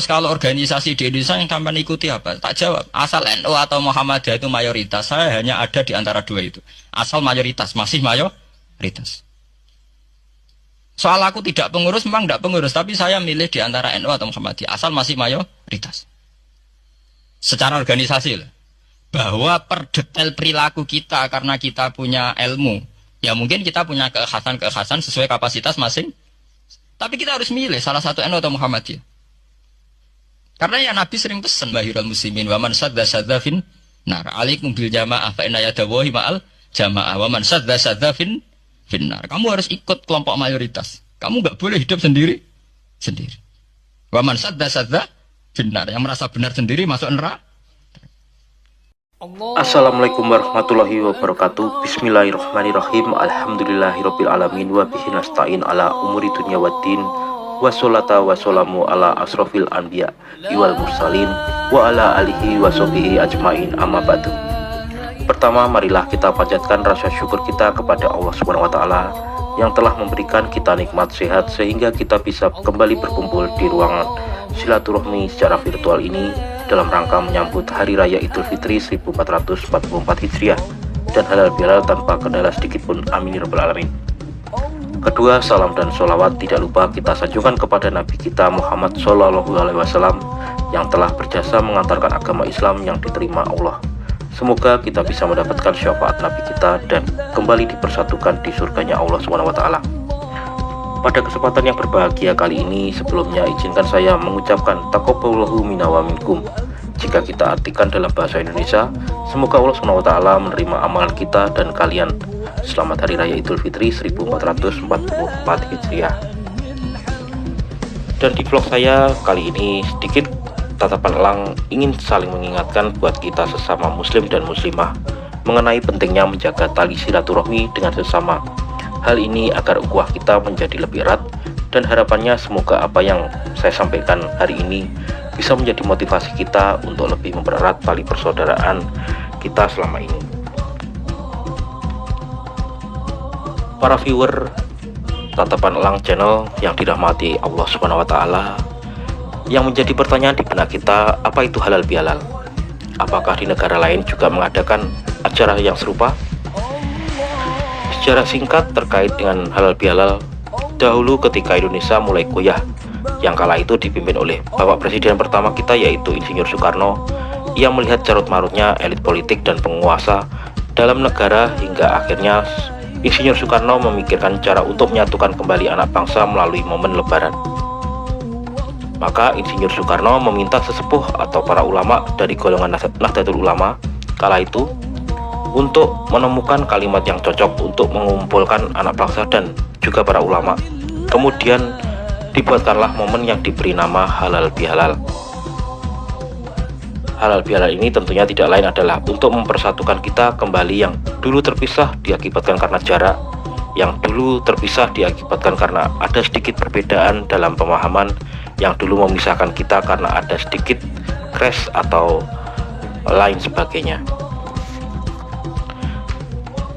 Terus kalau organisasi di Indonesia yang sampean ikuti apa? Tak jawab. Asal NU atau Muhammadiyah itu mayoritas, saya hanya ada di antara dua itu. Asal mayoritas, masih mayoritas. Soal aku tidak pengurus, memang tidak pengurus, tapi saya milih di antara NU atau Muhammadiyah. Asal masih mayoritas. Secara organisasi lah. Bahwa per detail perilaku kita karena kita punya ilmu, ya mungkin kita punya keekhasan sesuai kapasitas masing. Tapi kita harus milih salah satu NU atau Muhammadiyah. Karena ya Nabi sering pesan bahirul muslimin wa man sadda fin nar alaikum bil jamaah fa inna yadawahi ma'al jamaah wa man sadda fin nar. Kamu harus ikut kelompok mayoritas. Kamu enggak boleh hidup sendiri. Wa man sadda fin nar, yang merasa benar sendiri masuk neraka. Assalamualaikum warahmatullahi wabarakatuh. Bismillahirrahmanirrahim. Alhamdulillahirabbil alamin wa bihi nasta'in ala umuri dunya waddin. Wassalatu wassalamu ala asrofil anbiya wal mursalin wa ala alihi wa sahbihi ajmain, amma ba'du. Pertama, marilah kita panjatkan rasa syukur kita kepada Allah Subhanahu wa taala yang telah memberikan kita nikmat sehat sehingga kita bisa kembali berkumpul di ruangan silaturahmi secara virtual ini dalam rangka menyambut Hari Raya Idul Fitri 1444 Hijriah dan halal bihalal tanpa kendala sedikitpun. Amin ya rabbal alamin. Kedua, salam dan sholawat tidak lupa kita sanjungkan kepada Nabi kita Muhammad SAW yang telah berjasa mengantarkan agama Islam yang diterima Allah. Semoga kita bisa mendapatkan syafaat Nabi kita dan kembali dipersatukan di surganya Allah SWT. Pada kesempatan yang berbahagia kali ini, sebelumnya izinkan saya mengucapkan taqabbalallahu minna wa minkum. Jika kita artikan dalam bahasa Indonesia, semoga Allah SWT menerima amalan kita dan kalian. Selamat Hari Raya Idul Fitri 1444 Hijriah. Dan di vlog saya kali ini sedikit tatapan elang ingin saling mengingatkan buat kita sesama muslim dan muslimah mengenai pentingnya menjaga tali silaturahmi dengan sesama. Hal ini agar ukhuwah kita menjadi lebih erat dan harapannya semoga apa yang saya sampaikan hari ini bisa menjadi motivasi kita untuk lebih mempererat tali persaudaraan kita selama ini. Para viewer Tatapan Elang Channel yang dirahmati Allah Subhanahu wa taala, yang menjadi pertanyaan di benak kita, apa itu halal bihalal? Apakah di negara lain juga mengadakan acara yang serupa? Secara singkat terkait dengan halal bihalal, dahulu ketika Indonesia mulai goyah, yang kala itu dipimpin oleh Bapak Presiden pertama kita yaitu Insinyur Soekarno, yang melihat carut-marutnya elit politik dan penguasa dalam negara hingga akhirnya Insinyur Soekarno memikirkan cara untuk menyatukan kembali anak bangsa melalui momen Lebaran. Maka Insinyur Soekarno meminta sesepuh atau para ulama dari golongan Nahdlatul Ulama kala itu untuk menemukan kalimat yang cocok untuk mengumpulkan anak bangsa dan juga para ulama. Kemudian dibuatkanlah momen yang diberi nama halal bihalal. Halal bihalal ini tentunya tidak lain adalah untuk mempersatukan kita kembali yang dulu terpisah diakibatkan karena jarak, yang dulu terpisah diakibatkan karena ada sedikit perbedaan dalam pemahaman, yang dulu memisahkan kita karena ada sedikit crash atau lain sebagainya.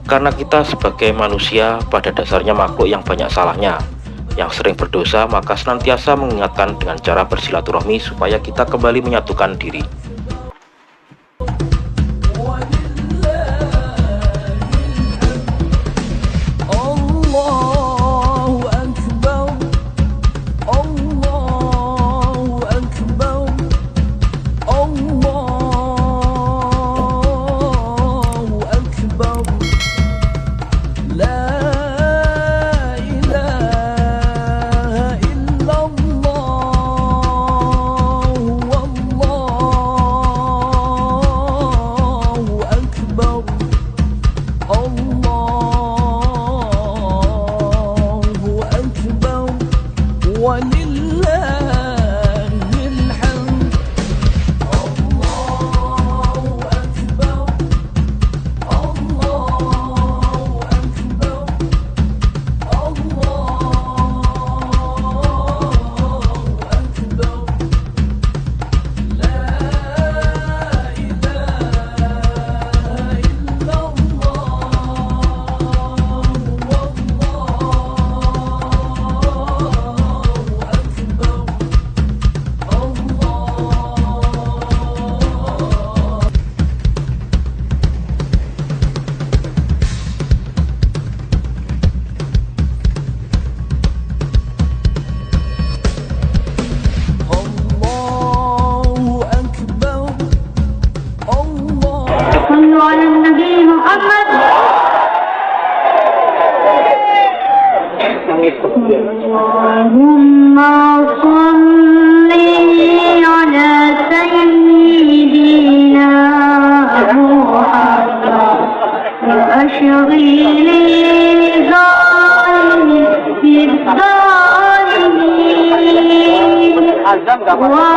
Karena kita sebagai manusia pada dasarnya makhluk yang banyak salahnya, yang sering berdosa, maka senantiasa mengingatkan dengan cara bersilaturahmi supaya kita kembali menyatukan diri.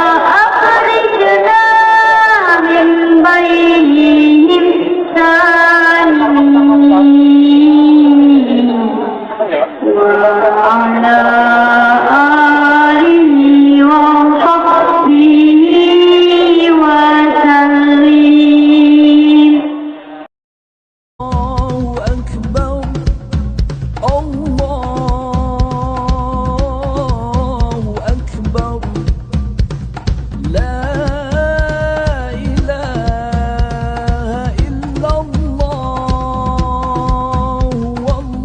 وأخرجنا من بينهم سالمين وعلى آله وصحبه وسلم. الله أكبر الله أكبر لا إله إلا الله والله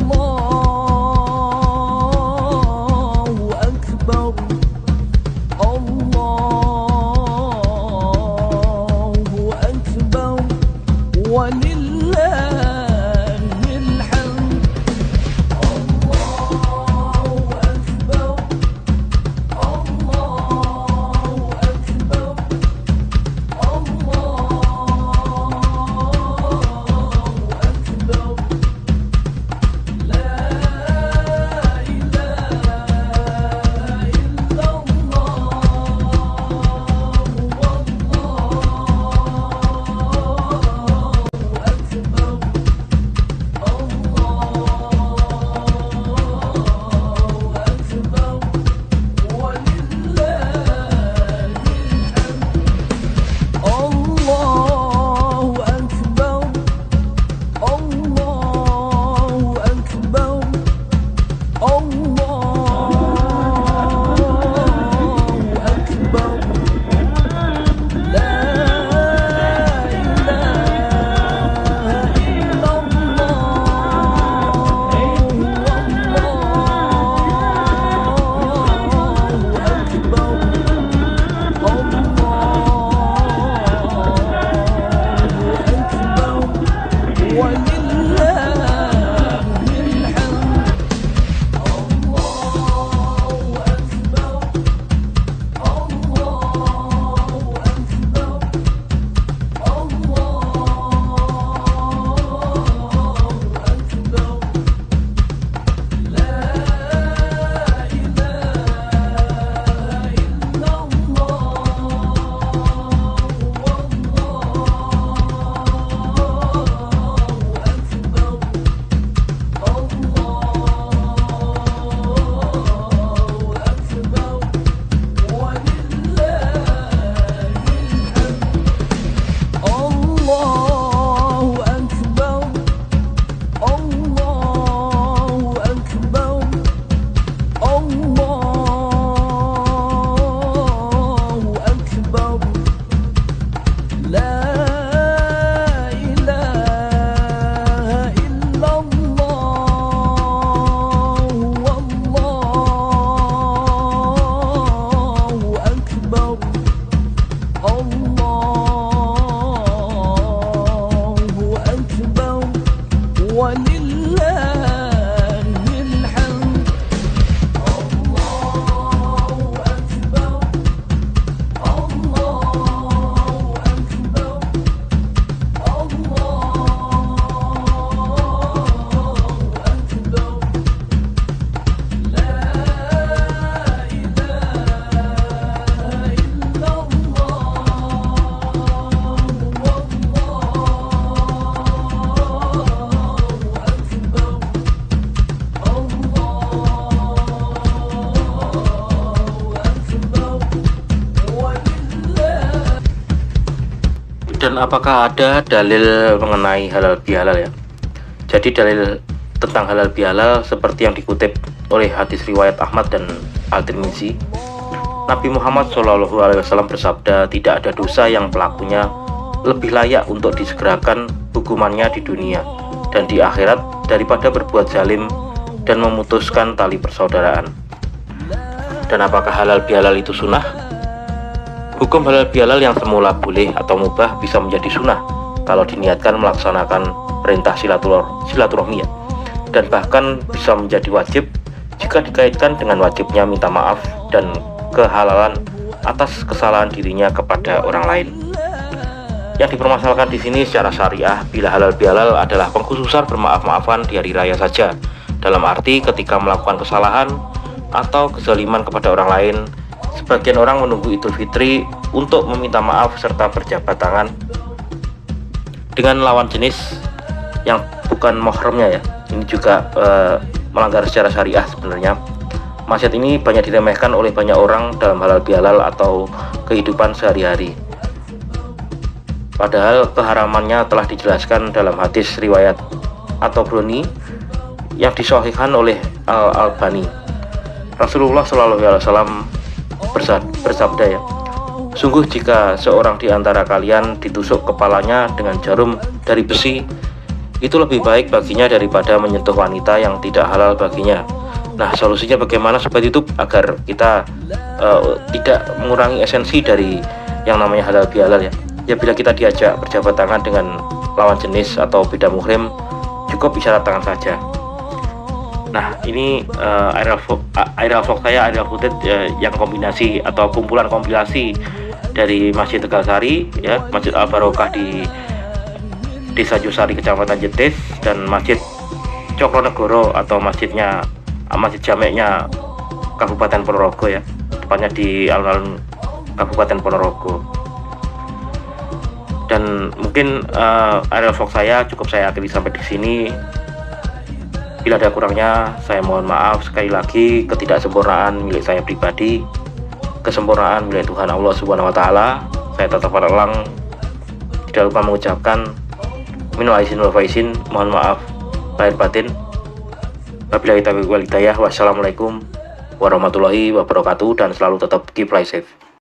أكبر الله أكبر ولله الحمد. الله أكبر الله أكبر الله أكبر لا إله إلا Dan apakah ada dalil mengenai halal bihalal ya? Jadi dalil tentang halal bihalal seperti yang dikutip oleh hadis riwayat Ahmad dan Al-Tirmizi. Nabi Muhammad SAW bersabda, tidak ada dosa yang pelakunya lebih layak untuk disegerakan hukumannya di dunia dan di akhirat daripada berbuat zalim dan memutuskan tali persaudaraan. Dan apakah halal bihalal itu sunnah? Hukum halal bihalal yang semula boleh atau mubah bisa menjadi sunnah kalau diniatkan melaksanakan perintah silaturahmi dan bahkan bisa menjadi wajib jika dikaitkan dengan wajibnya minta maaf dan kehalalan atas kesalahan dirinya kepada orang lain. Yang dipermasalahkan di sini secara syariah bila halal bihalal adalah pengkhususan bermaaf-maafan di hari raya saja, dalam arti ketika melakukan kesalahan atau kezaliman kepada orang lain sebagian orang menunggu Idul Fitri untuk meminta maaf serta berjabat tangan dengan lawan jenis yang bukan mahramnya ya. Ini juga melanggar secara syariah sebenarnya. Maksiat ini banyak diremehkan oleh banyak orang dalam halal bihalal atau kehidupan sehari-hari. Padahal keharamannya telah dijelaskan dalam hadis riwayat At-Tabrani yang disahihkan oleh Al-Albani. Rasulullah SAW bersabda ya, sungguh jika seorang di antara kalian ditusuk kepalanya dengan jarum dari besi, itu lebih baik baginya daripada menyentuh wanita yang tidak halal baginya. Nah, solusinya bagaimana sobat YouTube agar kita tidak mengurangi esensi dari yang namanya halal bihalal ya? Ya, bila kita diajak berjabat tangan dengan lawan jenis atau beda muhrim, cukup isyarat tangan saja. Nah, ini aerial vlog saya, aerial footage yang kombinasi atau kumpulan kompilasi dari Masjid Tegal Sari ya, Masjid Al Barokah di Desa Josari Kecamatan Jetis, dan Masjid Cokronegoro atau masjid jameknya Kabupaten Ponorogo ya, tepatnya di alun-alun Kabupaten Ponorogo. Dan mungkin aerial vlog saya cukup saya akhiri sampai di sini. Bila ada kurangnya, saya mohon maaf. Sekali lagi, ketidaksempurnaan milik saya pribadi, kesempurnaan milik Tuhan Allah Subhanahu wa Ta'ala. Saya tetap elang, tidak lupa mengucapkan minal aizin wal faizin, mohon maaf lahir batin. Wabillahi taufiq wal hidayah. Wassalamualaikum warahmatullahi wabarakatuh, dan selalu tetap keep life safe.